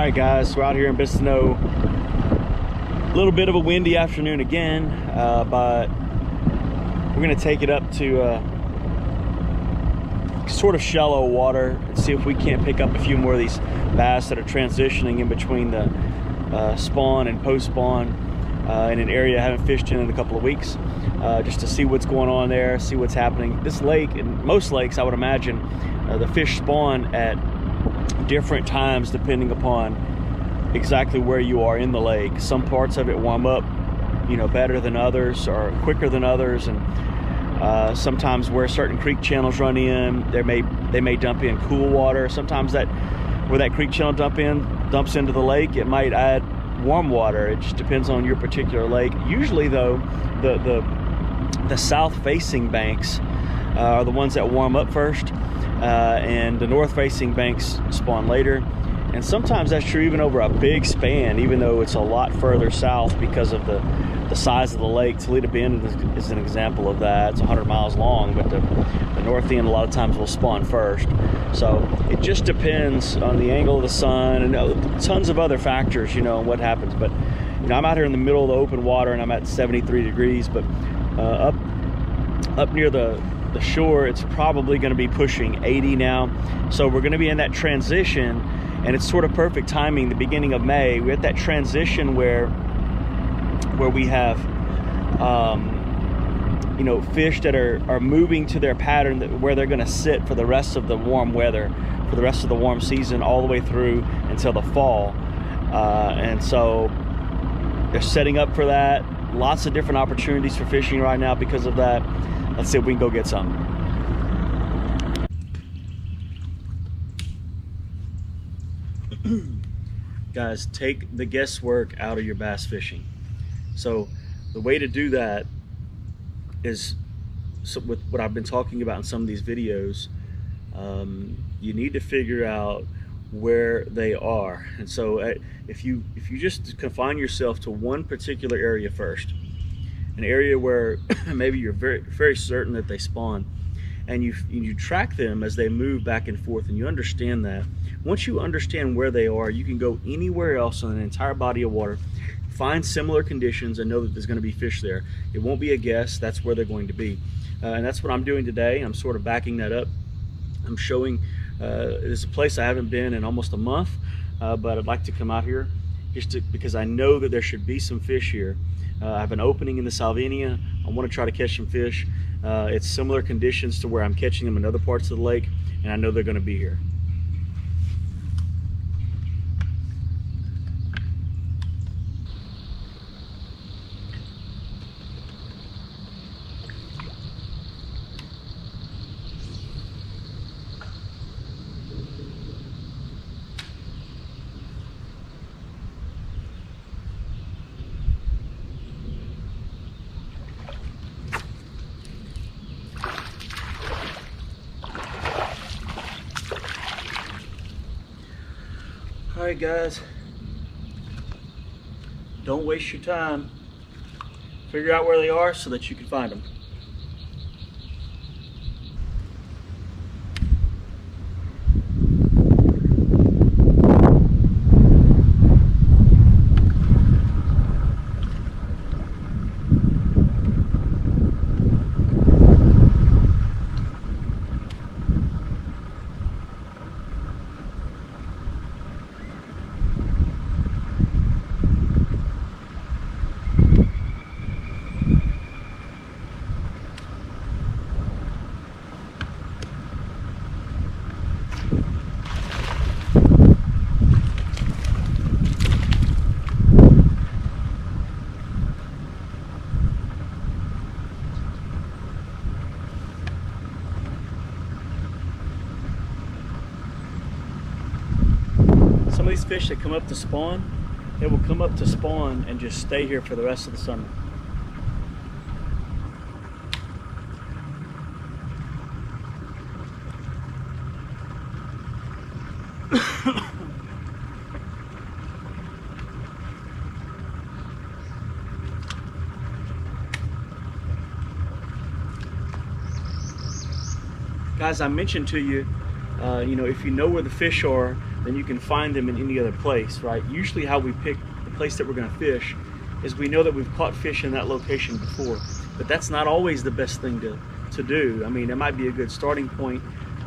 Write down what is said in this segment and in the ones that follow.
right, guys, we're out here in Bistineau. A little bit of a windy afternoon again, but we're gonna take it up to sort of shallow water and see if we can't pick up a few more of these bass that are transitioning in between the spawn and post-spawn in an area I haven't fished in a couple of weeks, just to see what's going on there, see what's happening. This lake, and most lakes, I would imagine, the fish spawn at different times depending upon exactly where you are in the lake. Some parts of it warm up, you know, better than others or quicker than others, and sometimes where certain creek channels run in, they may dump in cool water. Sometimes that where that creek channel dumps into the lake, it might add warm water. It just depends on your particular lake. Usually though, the south facing banks are the ones that warm up first, and the north facing banks spawn later. And sometimes that's true even over a big span, even though it's a lot further south because of the size of the lake. Toledo Bend is an example of that. It's 100 miles long, but the north end a lot of times will spawn first. So it just depends on the angle of the sun and tons of other factors, you know, what happens. But you know, I'm out here in the middle of the open water and I'm at 73 degrees, but up near the shore, it's probably going to be pushing 80 now. So we're going to be in that transition, and it's sort of perfect timing. The beginning of May, we're at that transition where we have you know, fish that are moving to their pattern where they're going to sit for the rest of the warm weather, for the rest of the warm season, all the way through until the fall. And so they're setting up for that. Lots of different opportunities for fishing right now because of that. Let's see if we can go get some. Guys, take the guesswork out of your bass fishing. So the way to do that is, so with what I've been talking about in some of these videos, you need to figure out where they are. And so if you just confine yourself to one particular area first, an area where maybe you're very certain that they spawn, and you track them as they move back and forth, and you understand that. Once you understand where they are, you can go anywhere else on an entire body of water, find similar conditions, and know that there's going to be fish there. It won't be a guess. That's where they're going to be, and that's what I'm doing today. I'm sort of backing that up. I'm showing it's a place I haven't been in almost a month, but I'd like to come out here because I know that there should be some fish here. I have an opening in the Salvinia. I want to try to catch some fish. It's similar conditions to where I'm catching them in other parts of the lake, and I know they're going to be here. All right, guys, don't waste your time. Figure out where they are so that you can find them. Some of these fish that come up to spawn, they will come up to spawn and just stay here for the rest of the summer. Guys, I mentioned to you, you know, if you know where the fish are, then you can find them in any other place, right? Usually how we pick the place that we're going to fish is we know that we've caught fish in that location before, but that's not always the best thing to do. I mean, it might be a good starting point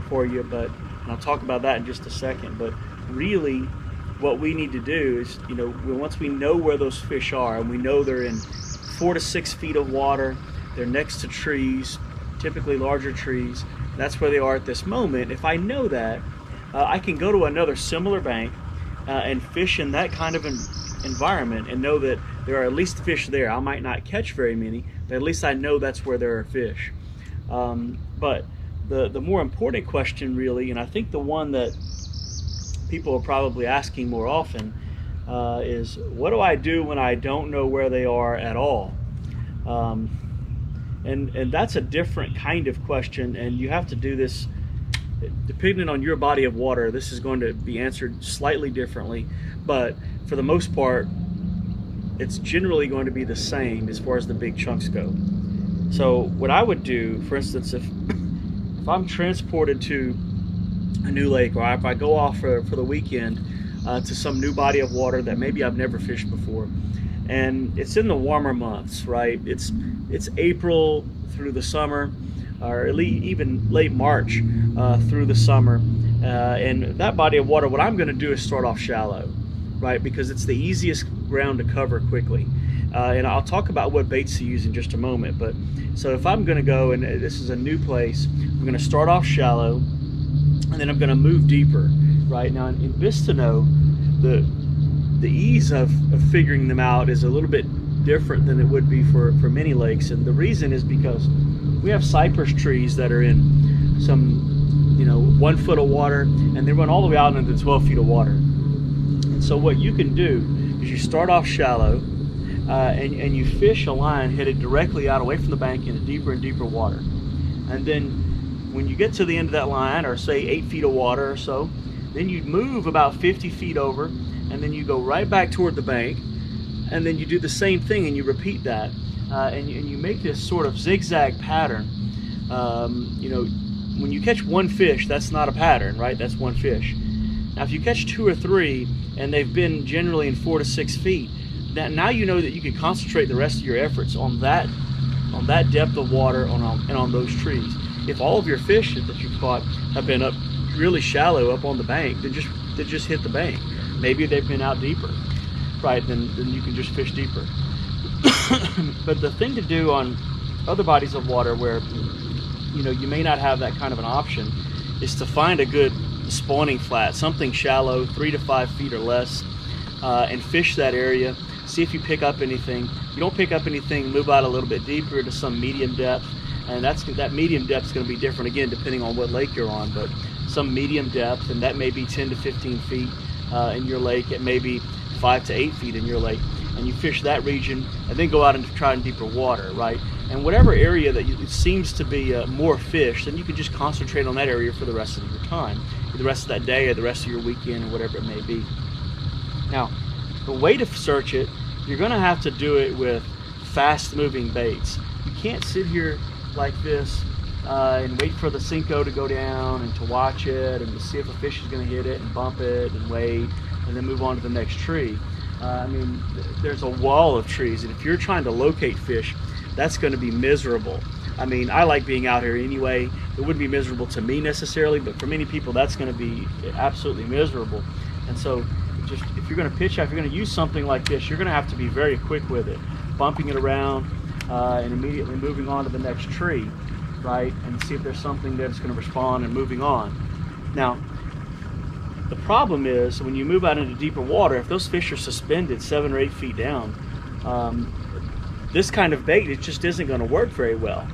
for you, but and I'll talk about that in just a second. But really, what we need to do is, you know, once we know where those fish are, and we know they're in 4 to 6 feet of water, they're next to trees, typically larger trees, that's where they are at this moment. If I know that, I can go to another similar bank and fish in that kind of environment and know that there are at least fish there. I might not catch very many, but at least I know that's where there are fish. But the more important question really, and I think the one that people are probably asking more often, is what do I do when I don't know where they are at all? And that's a different kind of question, and you have to do this depending on your body of water. This is going to be answered slightly differently, but for the most part it's generally going to be the same as far as the big chunks go. So what I would do, for instance, if I'm transported to a new lake, or if I go off for the weekend to some new body of water that maybe I've never fished before, and it's in the warmer months, right? It's April through the summer, or even late March through the summer, and that body of water, what I'm going to do is start off shallow, right? Because it's the easiest ground to cover quickly. And I'll talk about what baits to use in just a moment. But so if I'm going to go, and this is a new place, I'm going to start off shallow, and then I'm going to move deeper. Right now in Bistineau, the ease of figuring them out is a little bit different than it would be for many lakes, and the reason is because we have cypress trees that are in some, you know, 1 foot of water, and they run all the way out into 12 feet of water. And so what you can do is you start off shallow, and you fish a line headed directly out away from the bank into deeper and deeper water. And then when you get to the end of that line, or say 8 feet of water or so, then you move about 50 feet over, and then you go right back toward the bank, and then you do the same thing and you repeat that, and you make this sort of zigzag pattern. You know, when you catch one fish, that's not a pattern, right? That's one fish. Now if you catch 2 or 3 and they've been generally in 4 to 6 feet, now you know that you can concentrate the rest of your efforts on that depth of water and on those trees. If all of your fish that you've caught have been up really shallow up on the bank, then just hit the bank. Maybe they've been out deeper, right? Then you can just fish deeper. But the thing to do on other bodies of water where, you know, you may not have that kind of an option, is to find a good spawning flat, something shallow, 3 to 5 feet or less, and fish that area. See if you pick up anything. If you don't pick up anything, move out a little bit deeper to some medium depth, and that medium depth is going to be different again depending on what lake you're on, but some medium depth, and that may be 10 to 15 feet in your lake. It may be 5 to 8 feet in your lake, and you fish that region and then go out and try in deeper water, right? And whatever area that it seems to be more fish, then you can just concentrate on that area for the rest of your time, the rest of that day or the rest of your weekend or whatever it may be. Now, the way to search it, you're going to have to do it with fast-moving baits. You can't sit here like this and wait for the Senko to go down and to watch it and to see if a fish is going to hit it and bump it and wait and then move on to the next tree. I mean, there's a wall of trees, and if you're trying to locate fish, that's going to be miserable. I mean, I like being out here anyway. It wouldn't be miserable to me necessarily, but for many people, that's going to be absolutely miserable. And so, just if you're going to pitch out, if you're going to use something like this, you're going to have to be very quick with it, bumping it around and immediately moving on to the next tree, right? And see if there's something that's going to respond and moving on. Now, the problem is when you move out into deeper water, if those fish are suspended 7 or 8 feet down, this kind of bait, it just isn't going to work very well.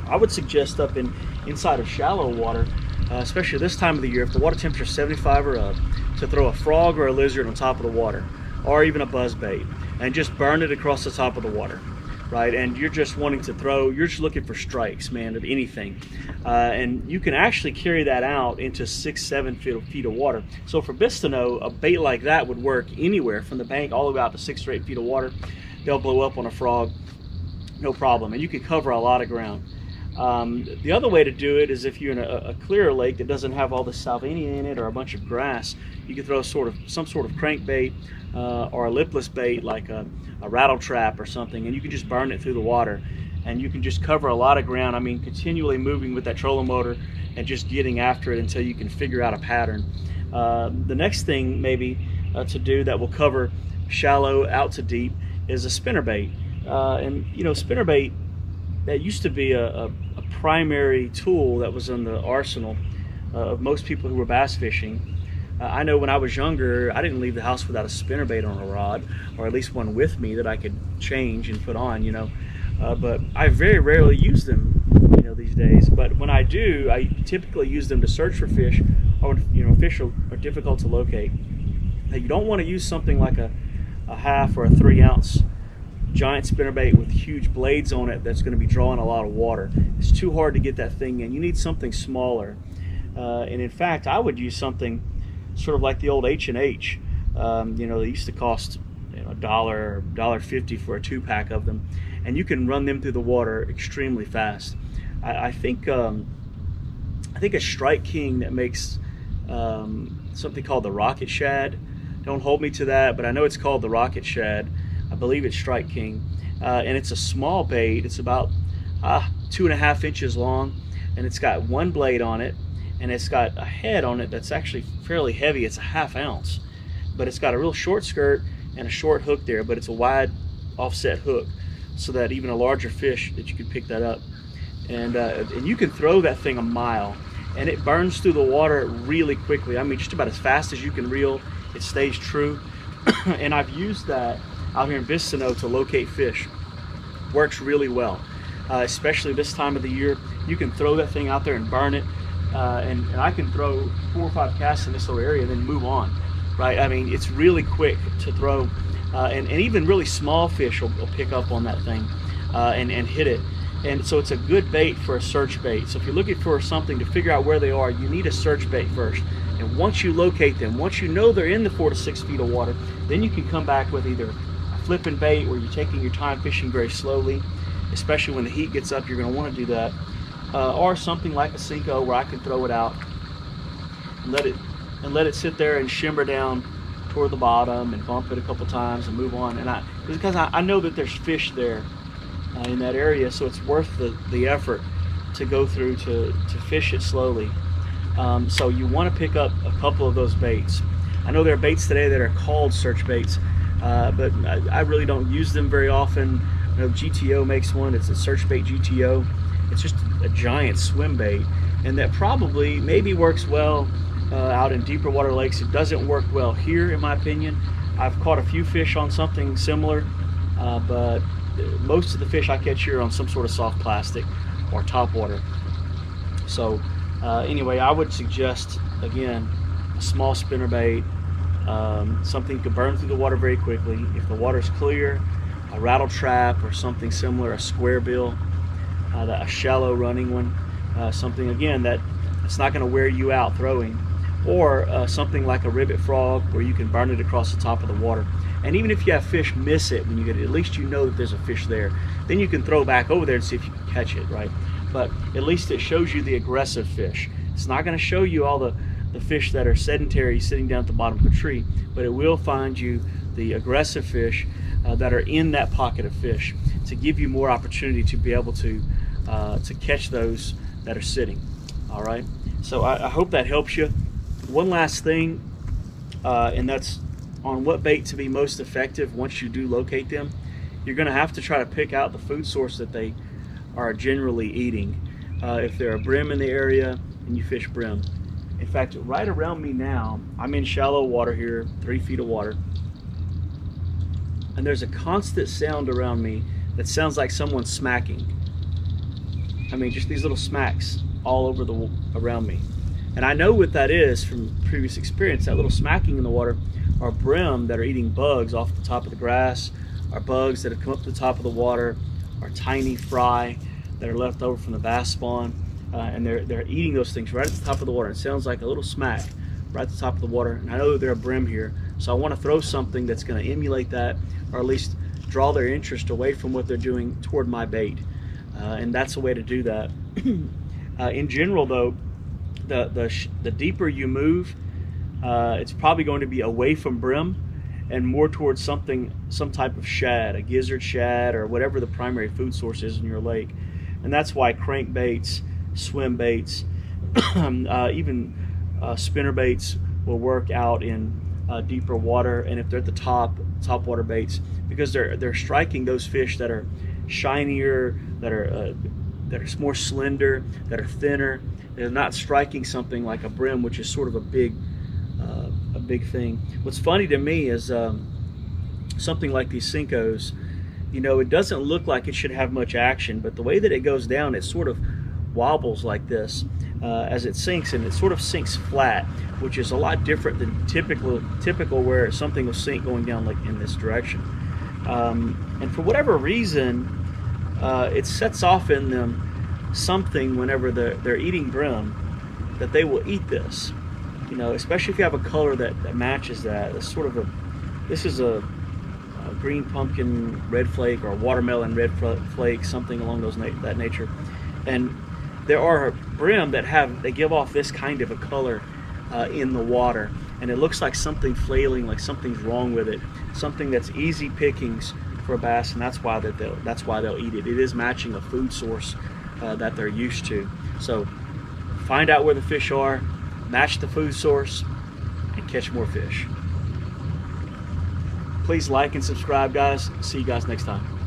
I would suggest up inside of shallow water, especially this time of the year, if the water temperature is 75 or up, to throw a frog or a lizard on top of the water, or even a buzz bait, and just burn it across the top of the water, right? And you're just wanting to throw, you're just looking for strikes, man, of anything. And you can actually carry that out into 6-7 feet of water. So for Bistineau, a bait like that would work anywhere from the bank all the way out to 6 or 8 feet of water. They'll blow up on a frog, no problem, and you can cover a lot of ground. The other way to do it is if you're in a clearer lake that doesn't have all the salvinia in it or a bunch of grass, you can throw some sort of crankbait or a lipless bait like a rattle trap or something, and you can just burn it through the water, and you can just cover a lot of ground. I mean, continually moving with that trolling motor and just getting after it until you can figure out a pattern. The next thing maybe to do that will cover shallow out to deep is a spinnerbait. And you know, spinnerbait, that used to be a primary tool that was in the arsenal of most people who were bass fishing. I know when I was younger, I didn't leave the house without a spinnerbait on a rod, or at least one with me that I could change and put on, you know. But I very rarely use them, you know, these days. But when I do, I typically use them to search for fish, or you know, fish are difficult to locate. Now, you don't want to use something like a half or a 3-ounce giant spinnerbait with huge blades on it that's going to be drawing a lot of water. It's too hard to get that thing in. You need something smaller. And in fact, I would use something sort of like the old H&H. You know, they used to cost, you know, $1.50 for a 2-pack of them, and you can run them through the water extremely fast. I think a Strike King that makes something called the Rocket Shad. Don't hold me to that, but I know it's called the Rocket Shad. I believe it's Strike King, and it's a small bait. It's about 2.5 inches long, and it's got one blade on it, and it's got a head on it that's actually fairly heavy. It's a 1/2 ounce, but it's got a real short skirt and a short hook there, but it's a wide offset hook, so that even a larger fish that you can pick that up. And you can throw that thing a mile, and it burns through the water really quickly. I mean, just about as fast as you can reel, it stays true. And I've used that out here in Bistineau to locate fish. Works really well, especially this time of the year. You can throw that thing out there and burn it, and I can throw 4 or 5 casts in this little area and then move on, right? I mean, it's really quick to throw, and even really small fish will pick up on that thing and hit it. And so it's a good bait for a search bait. So if you're looking for something to figure out where they are, you need a search bait first. And once you locate them, once you know they're in the 4 to 6 feet of water, then you can come back with either a flipping bait where you're taking your time fishing very slowly, especially when the heat gets up, you're going to want to do that, or something like a Senko where I can throw it out and let it sit there and shimmer down toward the bottom and bump it a couple times and move on. And because I know that there's fish there in that area, so it's worth the effort to go through to fish it slowly. So you want to pick up a couple of those baits. I know there are baits today that are called search baits, but I really don't use them very often. I know GTO makes one. It's a search bait GTO. It's just a giant swim bait, and that probably maybe works well out in deeper water lakes. It doesn't work well here, in my opinion. I've caught a few fish on something similar, but most of the fish I catch here are on some sort of soft plastic or top water. So anyway, I would suggest, again, a small spinnerbait, something you can burn through the water very quickly. If the water's clear, a rattle trap or something similar, a square bill, a shallow running one, something again that's not going to wear you out throwing, or something like a ribbit frog where you can burn it across the top of the water. And even if you have fish miss it when you get it, at least you know that there's a fish there. Then you can throw back over there and see if you can catch it, right? But at least it shows you the aggressive fish. It's not going to show you all the fish that are sedentary sitting down at the bottom of a tree, but it will find you the aggressive fish that are in that pocket of fish to give you more opportunity to be able to catch those that are sitting. All right, so I hope that helps you. One last thing, and that's on what bait to be most effective once you do locate them. You're going to have to try to pick out the food source that they are generally eating. If there are brim in the area, and you fish brim. In fact, right around me now, I'm in shallow water here, 3 feet of water, and there's a constant sound around me that sounds like someone smacking. I mean, just these little smacks all over around me. And I know what that is from previous experience. That little smacking in the water are brim that are eating bugs off the top of the grass, or bugs that have come up to the top of the water, or tiny fry that are left over from the bass spawn, and they're eating those things right at the top of the water. It sounds like a little smack right at the top of the water, and I know that there are brim here, so I want to throw something that's going to emulate that, or at least draw their interest away from what they're doing toward my bait. and that's a way to do that. In general, though, the deeper you move, it's probably going to be away from brim and more towards some type of shad, a gizzard shad, or whatever the primary food source is in your lake. And that's why crankbaits, swim baits, even spinner baits will work out in deeper water, and if they're at the top water baits, because they're striking those fish that are shinier, that are more slender, that are thinner. They're not striking something like a brim, which is sort of a big thing. What's funny to me is something like these Senkos, you know, it doesn't look like it should have much action, but the way that it goes down, it sort of wobbles like this as it sinks, and it sort of sinks flat, which is a lot different than typical where something will sink going down like in this direction. And for whatever reason, it sets off in them something whenever they're eating brim, that they will eat this. You know, especially if you have a color that matches that. It's sort of this is a green pumpkin red flake or a watermelon red flake, something along that nature. And there are brim that they give off this kind of a color in the water, and it looks like something flailing, like something's wrong with it, something that's easy pickings for a bass, and that's why they'll eat it. It is matching a food source that they're used to. So find out where the fish are, match the food source, and catch more fish. Please like and subscribe, guys. See you guys next time.